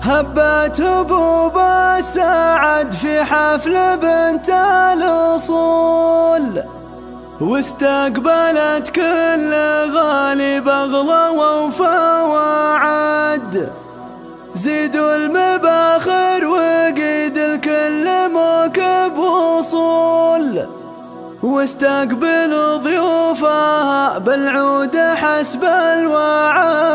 هبت هبوب السعد في حفل بنت الأصول، واستقبلت كل غالي بغلى ووفا وعد. زيدوا المباخر وقيد الكل موكب وصول، واستقبلوا ضيوفها بالعود حسب الوعد.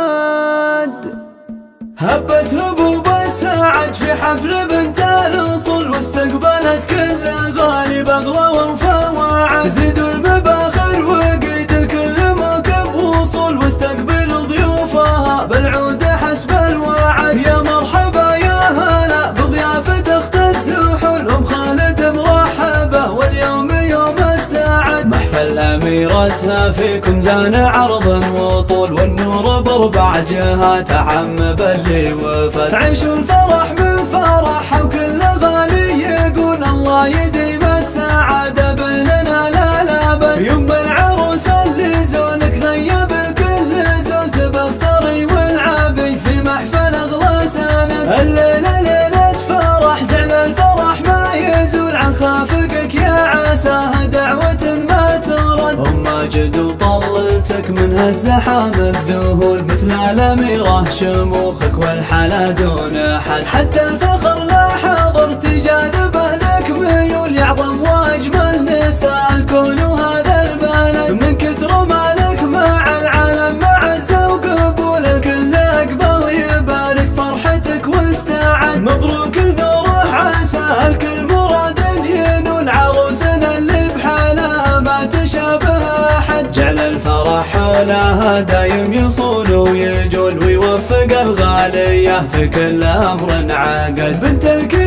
هبت هبوب السعد في حفل بنت الأصول، واستقبلت كل غالي بغلى ووفا وعد. زيدوا المباخر وقيد الكل موكب وصول، واستقبلوا ضيوفها بالعود حسب الوعد. يا مرحبا يا هلا بضيافة اخت السحول، ام خالد مرحبا واليوم يوم السعد. محفل اميرتها فيكم زان عرض وطول، والنور باربع جهات عم باللي وفد. عيشوا الفرح من فرح وكل غالي يقول الله يديم السعادة بيننا لا لابد. يم العروس اللي زونك غيب الكل زول، تبختري والعبي في محفل اغلى سند. الليلة ليلة فرح جعل الفرح ما يزول، عن خافقك يا عساها دعوة ما ترد. ام ماجد وطلتك منها الزحام بذهول، مثل الاميرة شموخك والحلا دون حد. حتى الفخر لا حضر تجاذبه لك ميول، يعظم واجمل نساء الكون وهذا البلد. من كثر مالك مع العالم معزة وقبول، الكل اقبل ويبارك فرحتك واستعد. مبروك النور عسى الكل مراد ينول، عروسنا اللي بحالها ما تشابه احد. جعل الفرح حولها دايم يصون ويجول، ويوفق الغالية في كل امر عقد. بنت الكل